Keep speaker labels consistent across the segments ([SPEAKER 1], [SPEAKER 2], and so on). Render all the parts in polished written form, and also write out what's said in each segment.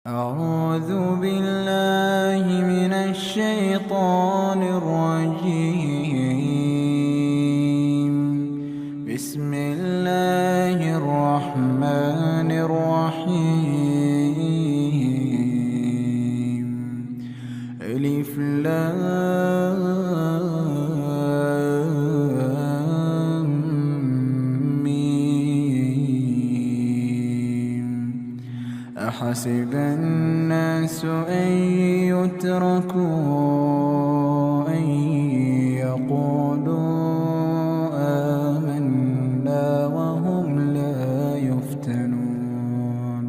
[SPEAKER 1] أعوذ بالله من الشيطان الرجيم. بسم الله الرحمن الرحيم. ألف لام ميم. أحسب الناس أن يتركوا أن يقولوا آمنا وهم لا يفتنون.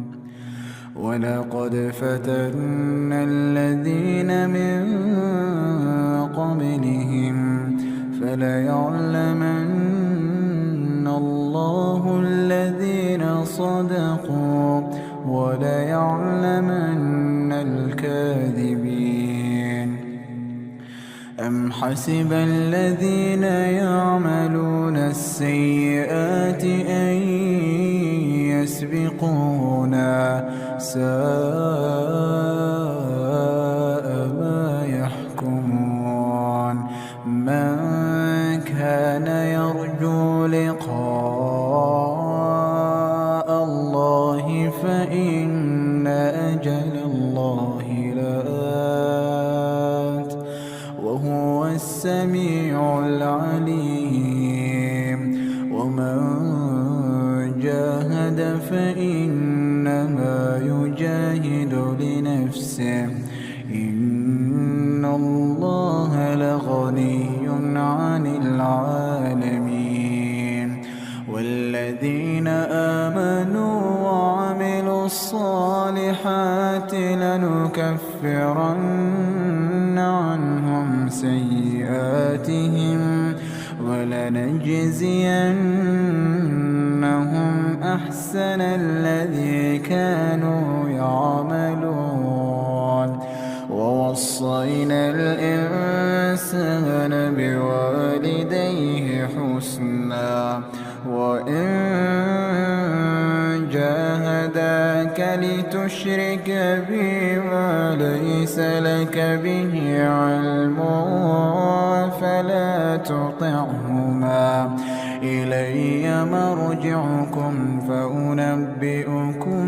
[SPEAKER 1] ولقد فتنا الذين من قبلهم فليعلمن الله الذين صدقوا وليعلمن الكاذبين. أم حسب الذين يعملون السيئات أن يسبقونا ساء ما يحكمون. من كان يرجو لقاء الله فإن أجل الله لآت وهو السميع العليم. ومن جاهد فإنما يجاهد لنفسه إن الله لغني عن العالمين. والذين آمنوا وعملوا الصالحات لنكفرن عنهم سيئاتهم ولنجزينهم أحسن الذي كانوا يعملون. ووصينا الإنسان بوالديه حسنا وإن جاهداك لتشرك بي ما ليس لك به علم فلا تطعهما إلي مرجعكم فأنبئكم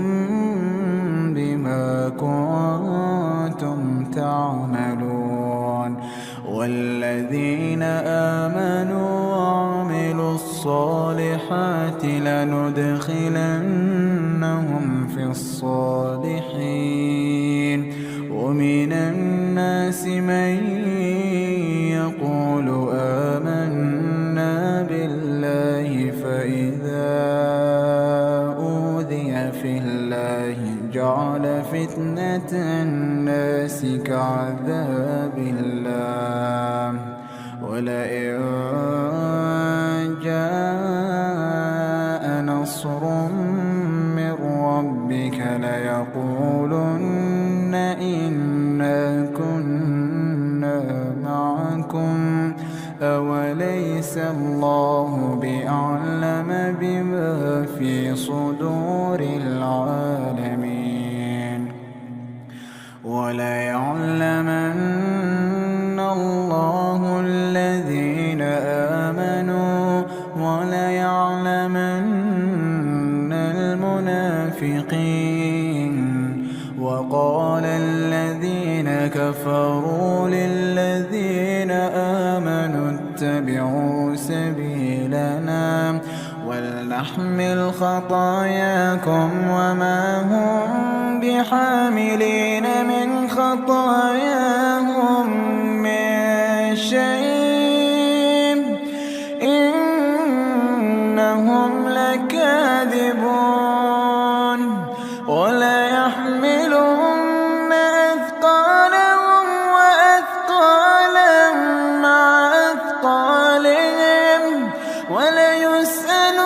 [SPEAKER 1] بما كنتم تعملون. والذين آمنوا وعملوا الصالحات لندخلنهم في الصالحين. ومن الناس من يقول آمنا بالله فإذا أوذي في الله جعل فتنة الناس كعذاب الله. ولئن جاء نصر من ربك ليقولن إنا كنا معكم أوليس الله بأعلم بما في صدور العالمين. وليعلمن الله الذين آمنوا وليعلمن المنافقين. وقال الذين كفروا للذين آمنوا اتبعوا سبيلنا ولنحمل خطاياكم وما هم بحاملين من خطاياهم من شيء إنهم لكاذبون. وليحملن أثقالهم وأثقالا مع أثقالهم وليسألن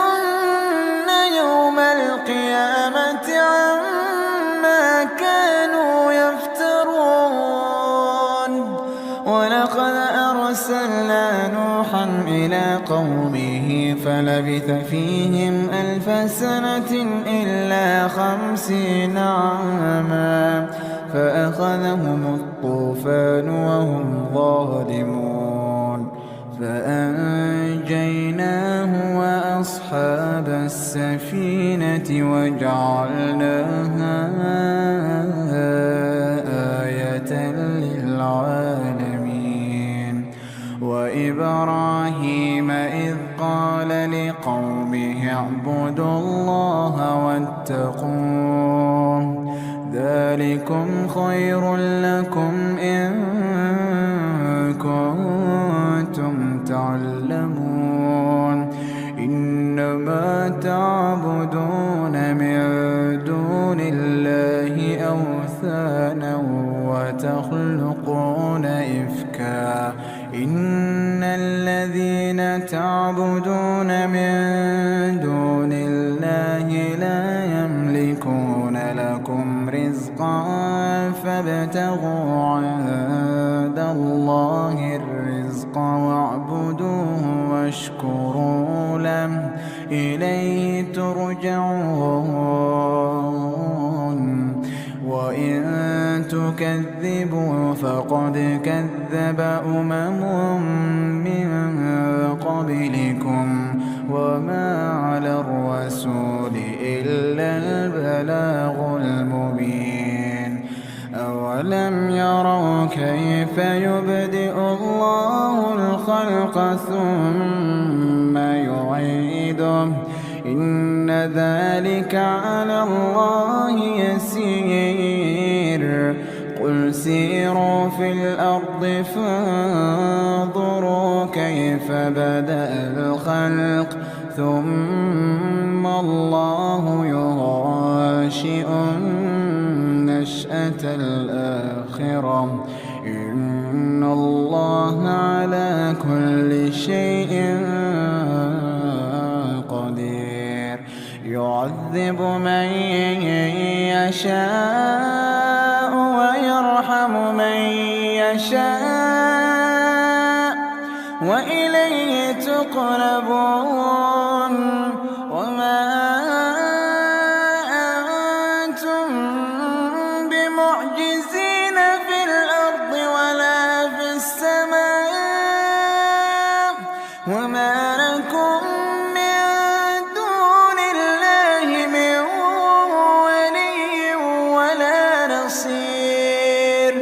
[SPEAKER 1] يوم القيامة عما كانوا يفترون. ولقد أرسلنا نوحا إلى قومه فلبث فيهم 1000 سنة إلا 50 عاما فأخذهم الطوفان وهم ظالمون فأنجيناه وأصحاب السفينة وجعلناها آية للعالمين وإبراهيم إذ قال لقومه اعبدوا الله واتقوه ذلكم خير لكم إن كنتم تعلمون إنما تعبدون من دون الله أوثانا وتخلقون إفكا إن الذين تعبدون من دون الله لا يملكون لكم رزقا فابتغوا عند الله الرزق واعبدوه واشكروا له إليه ترجعون وإن تكذبوا فقد كذب من قبلكم وما على الرسول إلا البلاغ المبين أولم يروا كيف يبدئ الله الخلق ثم يعيده إن ذلك على الله يسير قل سيروا في الأرض فانظروا كيف بدأ الخلق ثم الله ينشئ النشأة الآخرة إن الله على كل شيء قدير يعذب من يشاء ويرحم من يشاء وإليه تقربون وما أنتم بمعجزين في الأرض ولا في السماء وما لكم من دون الله من ولي ولا نصير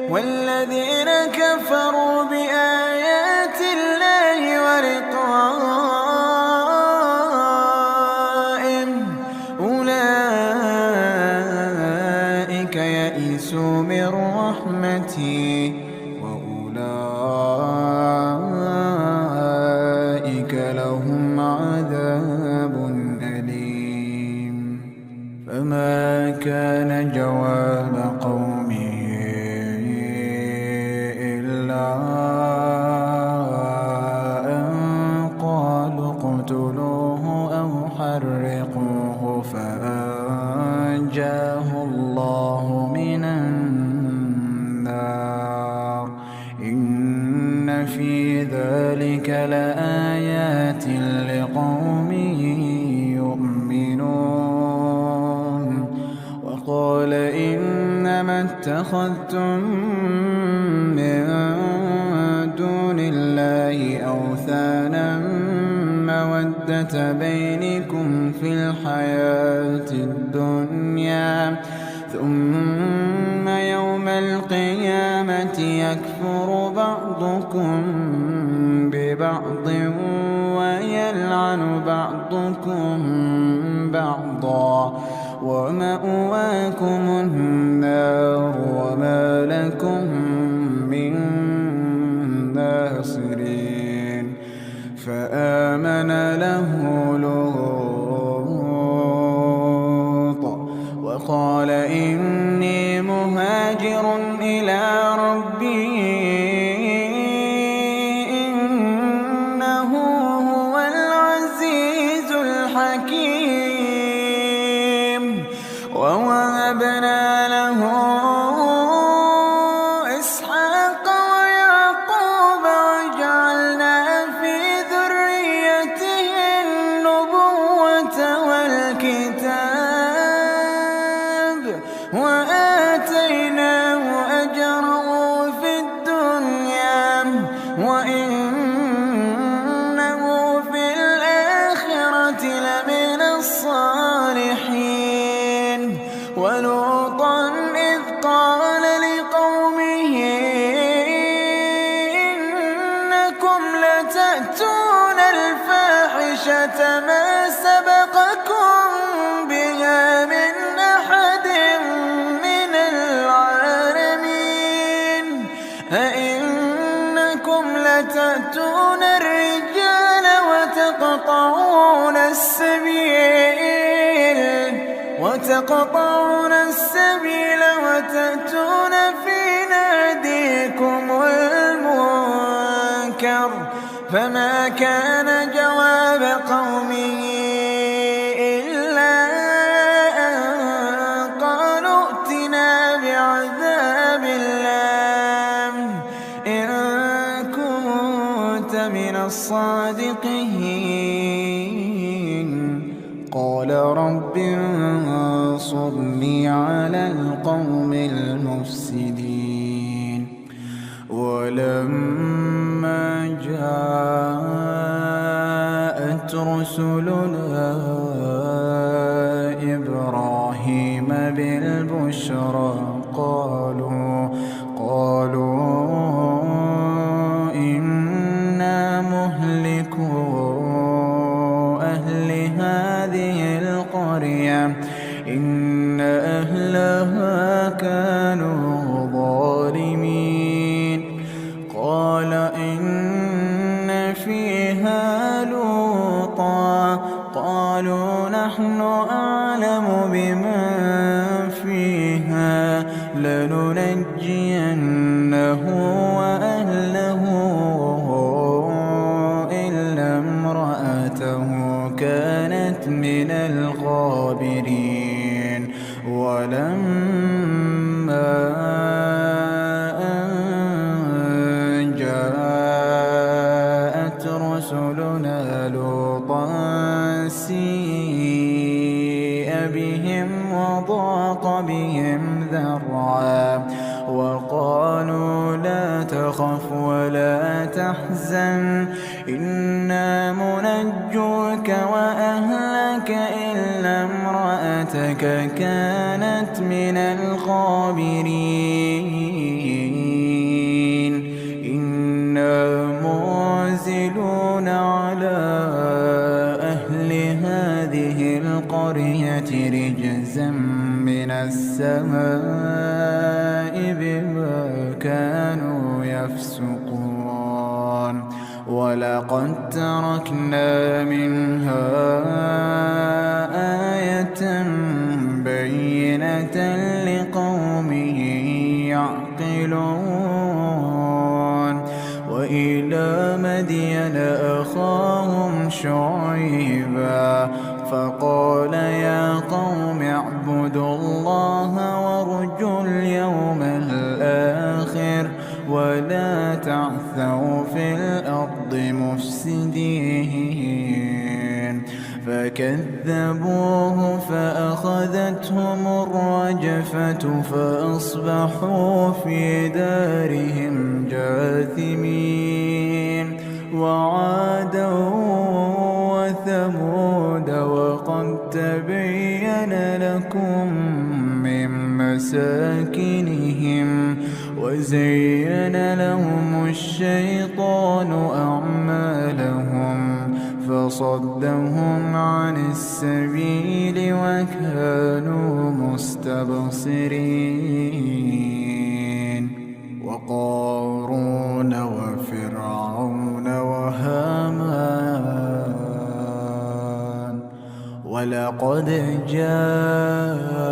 [SPEAKER 1] والذين كفروا بآيات الله ولقائه أولئك يئسوا من رحمتي وأولئك لهم عذاب أليم فما كان جواب قومه إلا أن قالوا اقتلوه أو حرقوه فأنجاه الله من النار إن في ذلك لآيات لقوم يؤمنون وقال إنما اتخذتم من دون الله أوثانا مودة بينكم في الحياة الدنيا ثم يوم القيامة يكفر بعضكم ببعض ويلعن بعضكم بعضا ومأواكم النار وما لكم من ناصرين فآمن له لوط وقال إني مهاجر إلى ربي إنه هو العزيز الحكيم ووهبنا له إسحاق ويعقوب وجعلنا في ذريته النبوة والكتاب وآتيناه لوطا إذ قال لقومه إنكم لتأتون الفاحشة ما سبقكم بها من أحد من العالمين أئنكم لتأتون الرجال وتقطعون السبيل وتأتون في ناديكم المنكر فما كان جواب قومه إلا أن قالوا ائتنا بعذاب الله إن كنت من الصادقين قال رب انصرني على القوم المفسدين ولما جاءت رسلنا إبراهيم بالبشرى قالوا إنا مهلكو أهل هذه القرية إن أهلها كانوا ظالمين قال إن فيها لوطا قالوا نحن أعلم بمن فيها لننجينه وأهله إلا امرأته كانت من الغابرين ولما أن جاءت رسلنا لوطا سيء بهم وضاق بهم ذرعا وقالوا لا تخف ولا تحزن إنا منجوك وأهلك إلا امرأتك كانت من الغابرين إنا منزلون على أهل هذه القرية رجزا من السماء بما كانوا يفسقون ولقد تركنا منها آية بينة لقوم يعقلون وإلى مدين أخاهم شعيبا فقال يا قوم اعبدوا الله وارجوا اليوم الآخر ولا تعثوا في الأرض مفسدين فكذبوه فأخذتهم الرجفة فأصبحوا في دارهم جاثمين وعادا وثمود وقد تبين لكم من مساكنهم وزين لهم الشيطان أعمالهم فصدهم عن السبيل وكانوا مستبصرين وقارون وفرعون وهامان ولقد جاءهم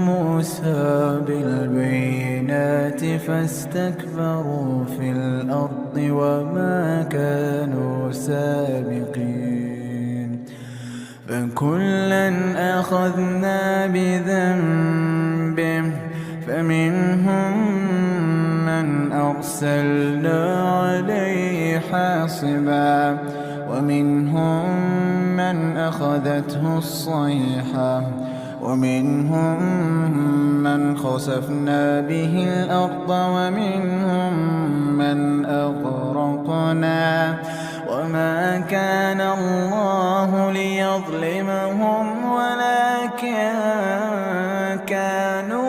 [SPEAKER 1] موسى بالبينات فاستكبروا في الأرض وما كانوا سابقين فكلا أخذنا بذنبه فمنهم من أرسلنا عليه حاصبا ومنهم من أخذته الصيحة ومنهم من خسفنا به الأرض ومنهم من أغرقنا وما كان الله ليظلمهم ولكن كانوا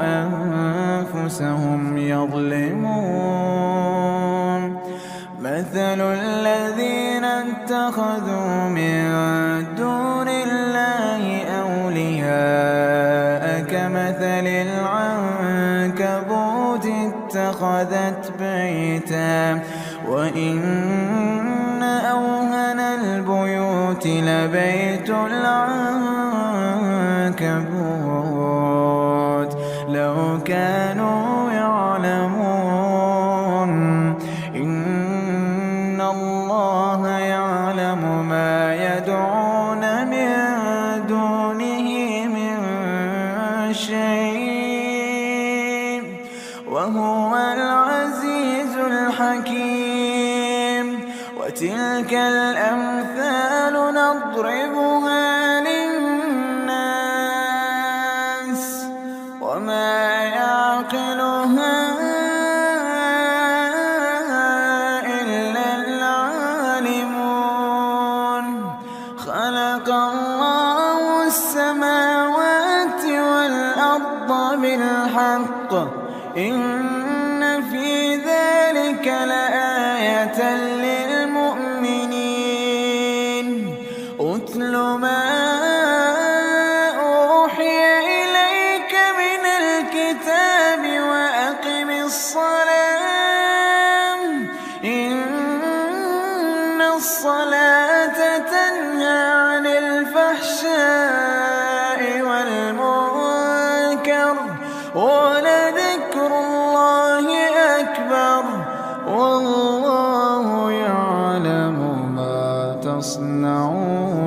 [SPEAKER 1] أنفسهم يظلمون. مثل الذين اتخذوا من دون الله أولياء كمثل العنكبوت اتخذت بيتا وإن أوهن البيوت لبيت العنكبوت لو كانوا يعلمون. إن الله يعلم ما يدعون من دونه من شيء وهو العزيز الحكيم. وتلك الأمثال نضربها للناس وما يعقلها إلا العالمون. خلق الله السماوات والأرض بالحق إن في ذلك لآية للمؤمنين. أتل ما أوحي إليك من الكتاب وأقم الصلاة إن الصلاة تنهى عن الفحشاء والمنكر ولذكر الله أكبر والله يعلم ما تصنعون.